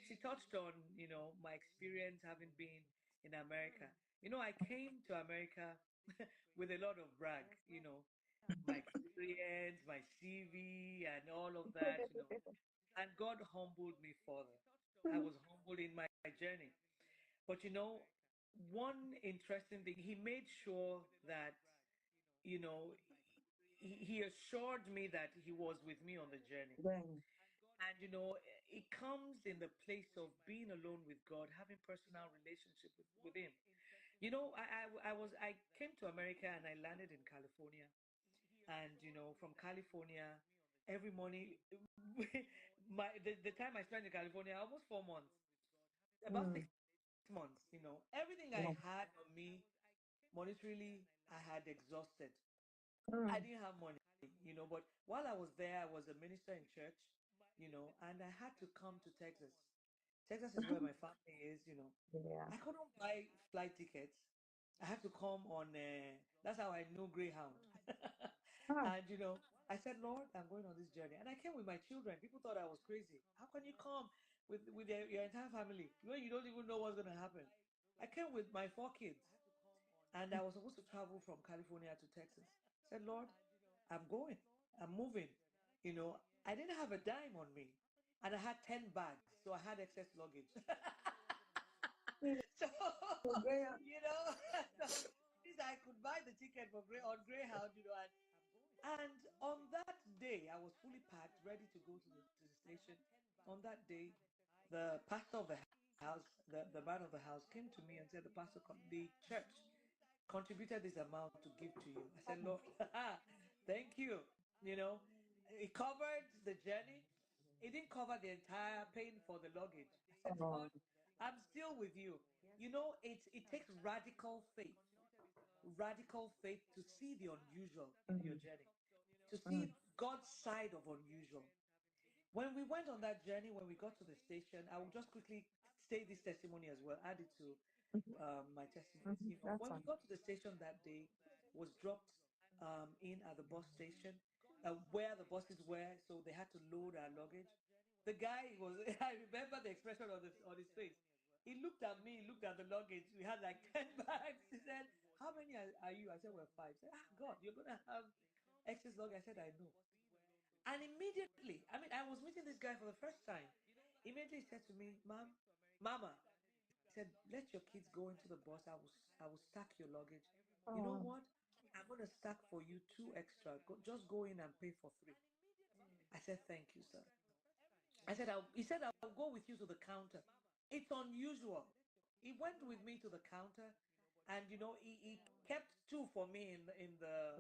she touched on, my experience having been in America. I came to America with a lot of brag, my experience, my CV, and all of that. And God humbled me further. I was humbled in my journey. But one interesting thing, he made sure that, you know, he assured me that he was with me on the journey. Then, And it comes in the place of being alone with God, having personal relationship with him. I came to America and I landed in California. And from California, every morning, the time I spent in California, almost 4 months, about mm, 6 months, everything I yeah, had on me monetarily, I had exhausted. I mm, didn't have money, but while I was there, I was a minister in church, and I had to come to Texas. Texas is where my family is. yeah. I couldn't buy flight tickets. I had to come on, that's how I knew Greyhound. Ah, And, I said, Lord, I'm going on this journey. And I came with my children. People thought I was crazy. How can you come with your entire family when you don't even know what's going to happen? I came with my 4 kids. And I was supposed to travel from California to Texas. I said, Lord, I'm going. I'm moving. I didn't have a dime on me. And I had 10 bags. So I had excess luggage. mm, So, yeah. you know, so this I could buy the ticket on Greyhound, and on that day, I was fully packed, ready to go to the station. On that day, the pastor of the house, the man of the house, came to me and said, the church contributed this amount to give to you. I said, Lord, thank you. You know, it covered the journey. It didn't cover the entire paying for the luggage. I said, Oh, God, I'm still with you. It takes radical faith to see the unusual in your mm, journey, to mm, see God's side of unusual. When we went on that journey, when we got to the station, I will just quickly say this testimony as well, add it to mhm, my testimonies. mhm, that's When we fine. got to the station that day, was dropped in at the bus station, where the buses were, so they had to load our luggage. The guy was, I remember the expression on his face. He looked at me, looked at the luggage. We had like 10 bags. He said, how many are you? I said, we're five. He said, God, you're going to have excess luggage. I said, I know. And immediately, I mean, I was meeting this guy for the first time. Immediately he said to me, Mama, he said, let your kids go into the bus. I will stack your luggage. You know Oh, what? I'm gonna stack for you two extra. Just go in and pay for three. I said, thank you, sir. He said, I'll go with you to the counter. It's unusual. He went with me to the counter, and he kept two for me in the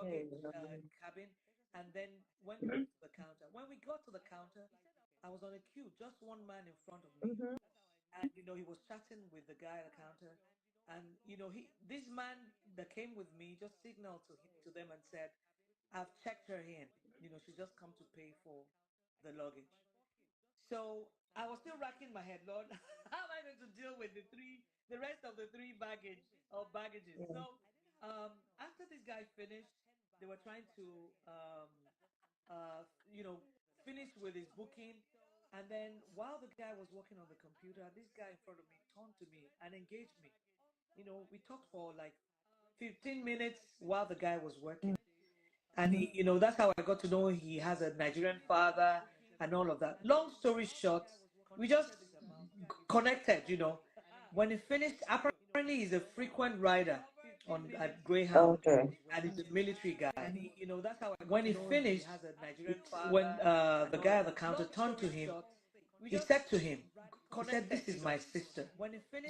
yeah. luggage cabin, and then went with me to the counter. When we got to the counter, I was on a queue, just one man in front of me, Mm-hmm. and he was chatting with the guy at the counter, and this man that came with me just signaled to them and said, I've checked her in. She just come to pay for the luggage. So I was still racking my head, Lord, how am I going to deal with the rest of the three baggages? Yeah. So after this guy finished, they were trying to uh, you know, finish with his booking. And then while the guy was working on the computer, this guy in front of me turned to me and engaged me. We talked for like 15 minutes while the guy was working. And that's how I got to know he has a Nigerian father and all of that. Long story short, we just connected. When he finished, apparently he's a frequent rider on at Greyhound, Okay. and he's a military guy. And that's how when he finished, when the guy at the counter turned to him, he said to him, he said, "This is my sister."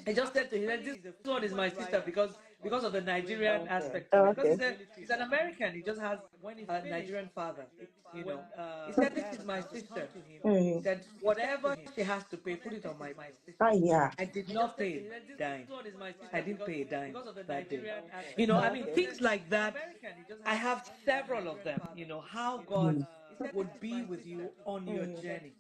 He just said to him, "This one is my sister because of the Nigerian Okay. aspect to it. Because Okay. he's an American. He just has a Nigerian father. He said, "This is my sister." He Mm. said, "Whatever she has to pay, put it on my Ah, sister." yeah. I did not pay a dime. I didn't pay a dime that day. Okay. I mean, Okay. things like that. I have several of them. How God Mm. would be with you on your Mm. journey.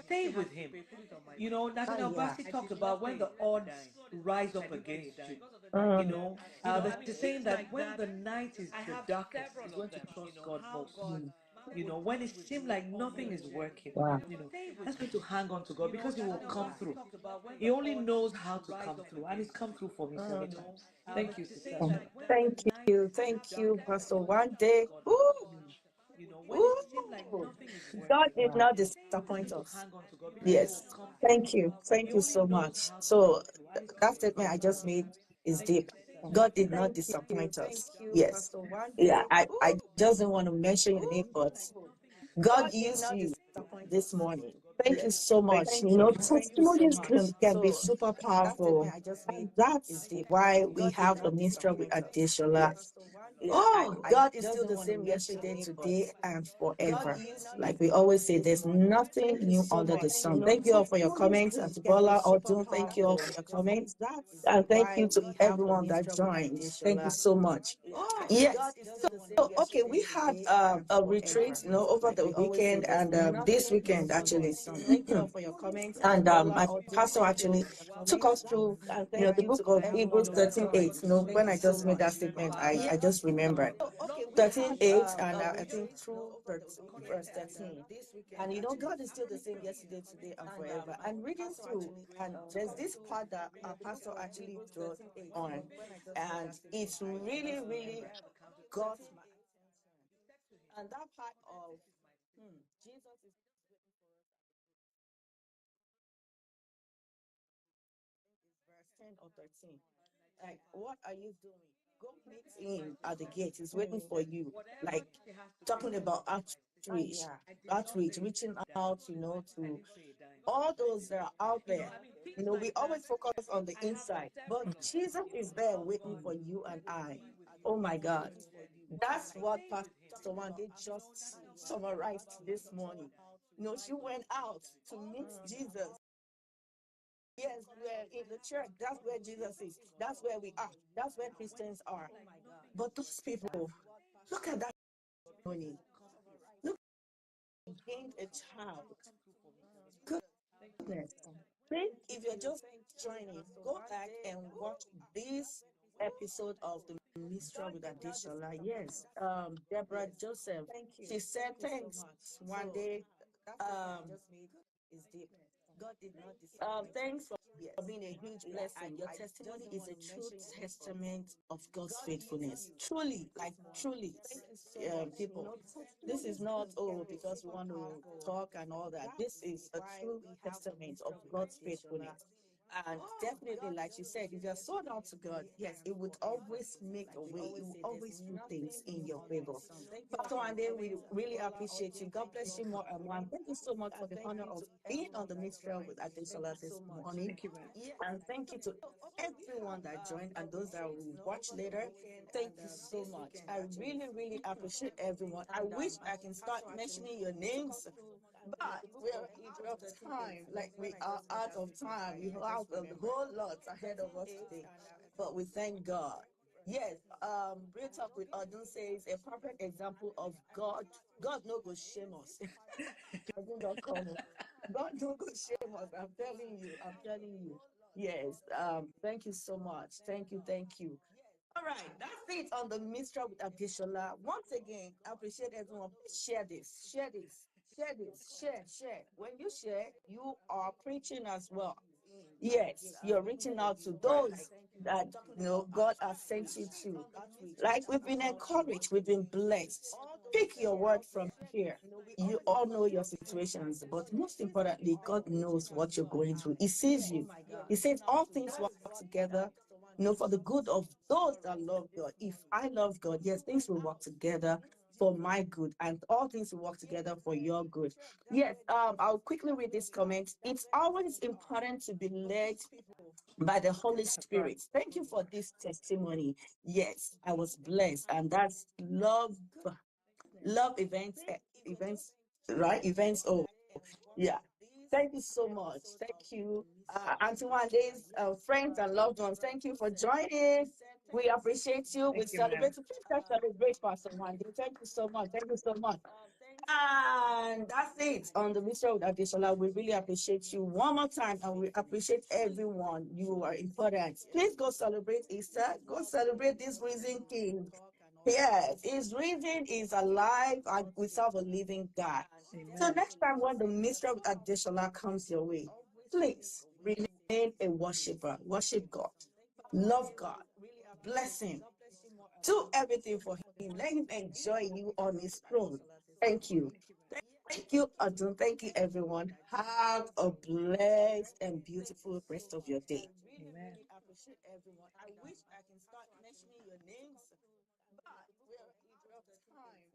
Stay with Him. Ah, Nathaniel yeah. Bassey talked about when the odds rise up against you. Mm. There's a saying that when the night is the darkest, is when to trust God most. Mm. When it seemed like nothing is working, Wow. let's try to hang on to God because He will come through. He only knows how to come through, and He's come through for me several times. Thank you, Sister Stella. Thank you, Pastor One Day. Ooh, ooh. God did Wow. not disappoint us. Yes. Thank you so much. So that statement I just made is deep. God did not disappoint us. Yes. Yeah, I just don't want to mention your name, but God used you this morning. Thank you so much. Testimonies can be super powerful. And that's why we have the ministry with Adeshola. Oh, God is still the same yesterday, today, and forever. Like we always say, there's nothing new under the sun. Thank you all for your comments. And to Bola Odun, thank you all for your comments. And thank you to everyone that joined. Thank you so much. Yes. So, okay, we had a retreat, over the weekend and this weekend actually. And my pastor actually took us through, the book of Hebrews 13:8. When I just made that statement, I just remembered 13:8, and I think through verse 13. And God is still the same yesterday, today, and forever. And reading through, and there's this part that our pastor actually drew on, and it's really, really got my attention. And that part of Jesus is verse 10 or 13. Like, what are you doing? Go meet him at the gate. He's waiting for you. Like, talking about outreach, reaching out, to all those that are out there. We always focus on the inside, but Jesus is there waiting for you and I. Oh my God. That's what Pastor Wande just summarized this morning. She went out to meet Jesus. Yes, we're in the church. That's where Jesus is. That's where we are. That's where Christians are. But those people, look at that money. Look, gained a child. Goodness. If you're just joining, go back and watch this episode of the Mistral with Adeshola. Yes, Deborah Joseph. She said thanks one day. Thanks for being a huge blessing. Your testimony is a true testament of God's faithfulness. Truly, like truly, people. This is not because we want to talk and all that. This is a true testament of God's faithfulness. And definitely, like you said, if you're sold out to God, yes, it would always make a way. It will always do things in your favor. Pastor Wande, we really appreciate you. God bless you more and more. And thank you so much for the honor of being on the Mixture with Adeshola this morning. Thank you, man. And thank you to everyone that joined and those that will watch later. Thank you so much. I really, really appreciate everyone. I wish I can start mentioning your names, but we're out of time. Like we are out of time. We have a whole lot ahead of us today. But we thank God. Yes, Real Talk with Odun says a perfect example of God. God no go shame us. God no go shame us. I'm telling you. I'm telling you. Yes. Thank you so much. Thank you. Thank you. All right, that's it on the Mistral with Adeshola. Once again, I appreciate everyone. Please share this, share this, share this, share. When you share, you are preaching as well. Yes, you're reaching out to those that God has sent you to. Like we've been encouraged, we've been blessed. Pick your word from here. You all know your situations, but most importantly, God knows what you're going through. He sees you. He says all things work together, for the good of those that love God. If I love God, yes, things will work together for my good, and all things will work together for your good. Yes, I'll quickly read this comment. It's always important to be led by the Holy Spirit. Thank you for this testimony. Yes, I was blessed, and that's love events, right? Events. Oh, yeah. Thank you so much. Thank you, Auntie Wande's friends and loved ones. Thank you for joining. We appreciate you. We Thank you, man. celebrate. Please celebrate Pastor Wande. Thank you so much. Thank you so much. And that's it on the Mr. with Adeshola. We really appreciate you one more time, and we appreciate everyone. You are important. Please go celebrate Easter. Go celebrate this risen King. Yes, He's risen, He's alive, and we serve a living God. So Amen. next time when the mystery of Additional comes your way, please remain a worshiper. Worship God. Love God. Bless Him. Do everything for Him. Let Him enjoy you on His throne. Thank you. Thank you, Adun. Thank you, everyone. Have a blessed and beautiful rest of your day. Amen. Appreciate everyone. I wish I can start mentioning your names, but we're out of time.